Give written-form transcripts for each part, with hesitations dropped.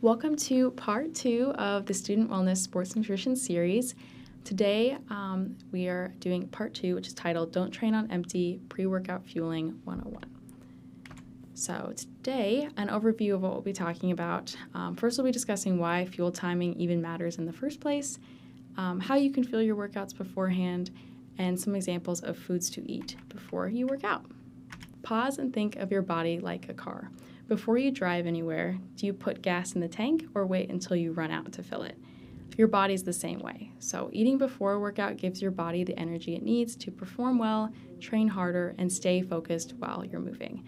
Welcome to part 2 of the Student Wellness Sports Nutrition series. Today we are doing part 2, which is titled Don't Train on Empty, Pre-Workout Fueling 101. So today, an overview of what we'll be talking about. First, we'll be discussing why fuel timing even matters in the first place, how you can fuel your workouts beforehand, and some examples of foods to eat before you work out. Pause and think of your body like a car. Before you drive anywhere, do you put gas in the tank or wait until you run out to fill it? Your body's the same way. So eating before a workout gives your body the energy it needs to perform well, train harder, and stay focused while you're moving.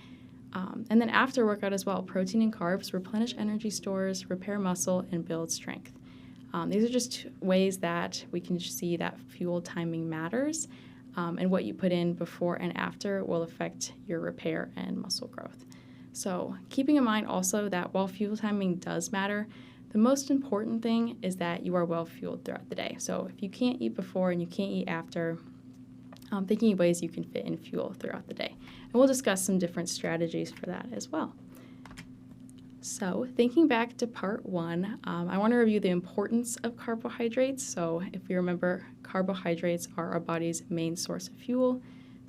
And then after workout as well, protein and carbs replenish energy stores, repair muscle, and build strength. These are just ways that we can see that fuel timing matters, and what you put in before and after will affect your repair and muscle growth. So keeping in mind also that while fuel timing does matter, the most important thing is that you are well fueled throughout the day. So if you can't eat before and you can't eat after, thinking of ways you can fit in fuel throughout the day. And we'll discuss some different strategies for that as well. So thinking back to part 1, I want to review the importance of carbohydrates. So if you remember, carbohydrates are our body's main source of fuel.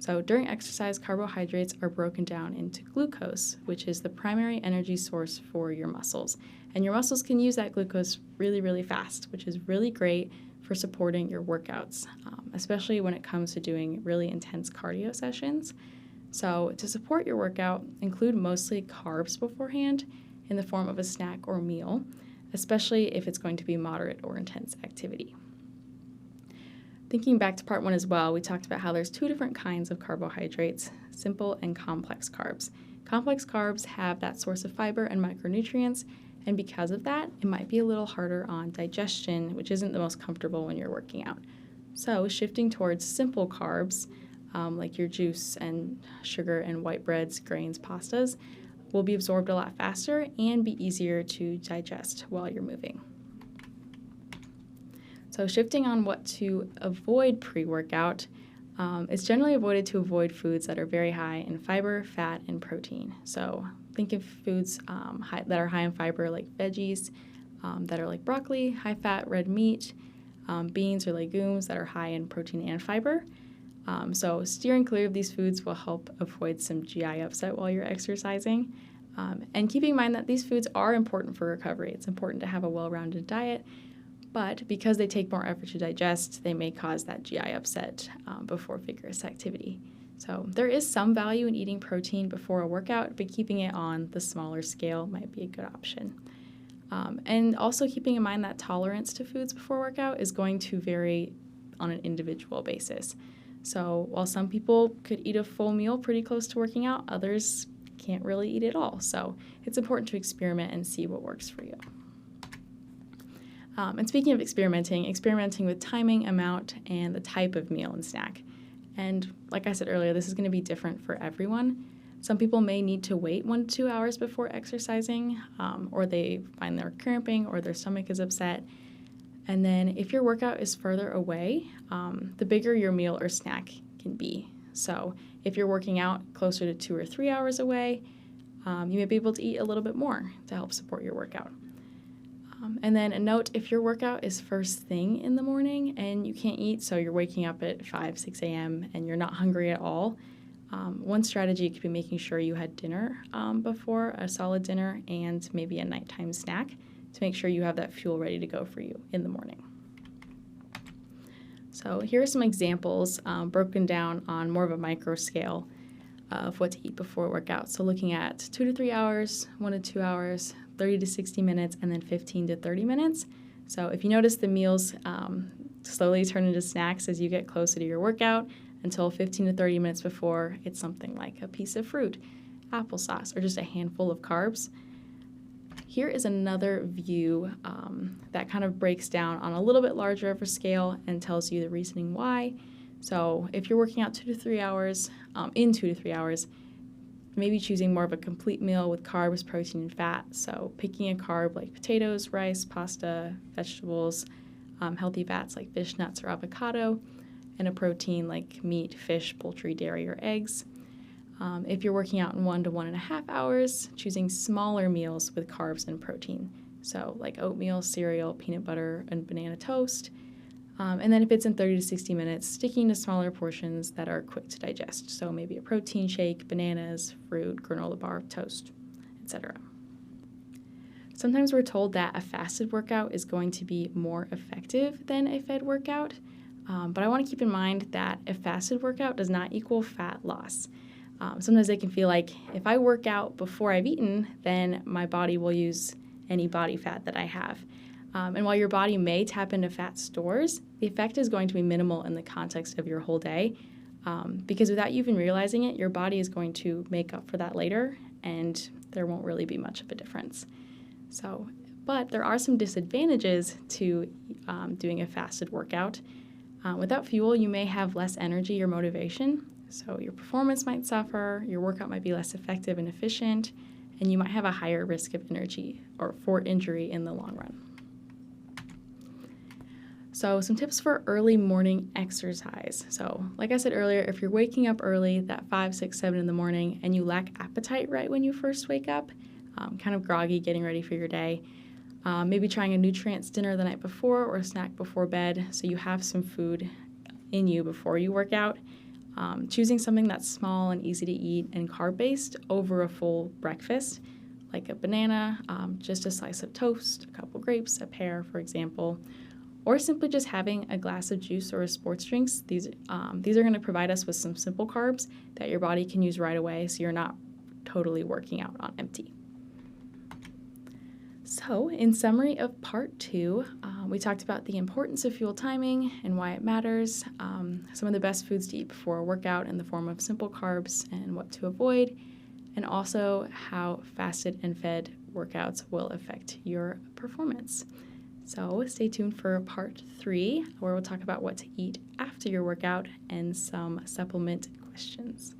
So during exercise, carbohydrates are broken down into glucose, which is the primary energy source for your muscles. And your muscles can use that glucose really, really fast, which is really great for supporting your workouts, especially when it comes to doing really intense cardio sessions. So to support your workout, include mostly carbs beforehand in the form of a snack or meal, especially if it's going to be moderate or intense activity. Thinking back to part 1 as well, we talked about how there's 2 different kinds of carbohydrates, simple and complex carbs. Complex carbs have that source of fiber and micronutrients, and because of that, it might be a little harder on digestion, which isn't the most comfortable when you're working out. So shifting towards simple carbs, like your juice and sugar and white breads, grains, pastas, will be absorbed a lot faster and be easier to digest while you're moving. So shifting on what to avoid pre-workout, it's generally avoided to avoid foods that are very high in fiber, fat, and protein. So think of foods that are high in fiber like veggies, that are like broccoli, high-fat red meat, beans or legumes that are high in protein and fiber. So steering clear of these foods will help avoid some GI upset while you're exercising. And keeping in mind that these foods are important for recovery. It's important to have a well-rounded diet, but because they take more effort to digest, they may cause that GI upset before vigorous activity. So there is some value in eating protein before a workout, but keeping it on the smaller scale might be a good option. And also keeping in mind that tolerance to foods before workout is going to vary on an individual basis. So while some people could eat a full meal pretty close to working out, others can't really eat at all. So it's important to experiment and see what works for you. And speaking of experimenting with timing, amount, and the type of meal and snack. And like I said earlier, this is going to be different for everyone. Some people may need to wait 1 to 2 hours before exercising, or they find they're cramping or their stomach is upset. And then if your workout is further away, the bigger your meal or snack can be. So if you're working out closer to 2 or 3 hours away, you may be able to eat a little bit more to help support your workout. And then a note, if your workout is first thing in the morning and you can't eat, so you're waking up at 5, 6 a.m. and you're not hungry at all, one strategy could be making sure you had dinner before, a solid dinner, and maybe a nighttime snack to make sure you have that fuel ready to go for you in the morning. So here are some examples broken down on more of a micro scale of what to eat before a workout. So looking at 2 to 3 hours, 1 to 2 hours, 30 to 60 minutes, and then 15 to 30 minutes. So if you notice the meals slowly turn into snacks as you get closer to your workout until 15 to 30 minutes before, it's something like a piece of fruit, applesauce, or just a handful of carbs. Here is another view that kind of breaks down on a little bit larger of a scale and tells you the reasoning why. So if you're working out 2 to 3 hours, in 2 to 3 hours, maybe choosing more of a complete meal with carbs, protein, and fat. So picking a carb like potatoes, rice, pasta, vegetables, healthy fats like fish, nuts, or avocado, and a protein like meat, fish, poultry, dairy, or eggs. If you're working out in 1 to 1.5 hours, choosing smaller meals with carbs and protein. So like oatmeal, cereal, peanut butter, and banana toast. And then if it's in 30 to 60 minutes, sticking to smaller portions that are quick to digest. So maybe a protein shake, bananas, fruit, granola bar, toast, etc. Sometimes we're told that a fasted workout is going to be more effective than a fed workout, but I want to keep in mind that a fasted workout does not equal fat loss. Sometimes they can feel like if I work out before I've eaten, then my body will use any body fat that I have. And while your body may tap into fat stores, the effect is going to be minimal in the context of your whole day, because without you even realizing it, your body is going to make up for that later, and there won't really be much of a difference. But there are some disadvantages to doing a fasted workout. Without fuel, you may have less energy or motivation, so your performance might suffer, your workout might be less effective and efficient, and you might have a higher risk of injury in the long run. So some tips for early morning exercise. So like I said earlier, if you're waking up early, that 5, 6, 7 in the morning, and you lack appetite right when you first wake up, kind of groggy, getting ready for your day, maybe trying a nutrients dinner the night before or a snack before bed so you have some food in you before you work out. Choosing something that's small and easy to eat and carb-based over a full breakfast, like a banana, just a slice of toast, a couple grapes, a pear, for example, or simply just having a glass of juice or a sports drinks. These are going to provide us with some simple carbs that your body can use right away so you're not totally working out on empty. So in summary of part 2, we talked about the importance of fuel timing and why it matters, some of the best foods to eat before a workout in the form of simple carbs and what to avoid, and also how fasted and fed workouts will affect your performance. So stay tuned for part 3, where we'll talk about what to eat after your workout and some supplement questions.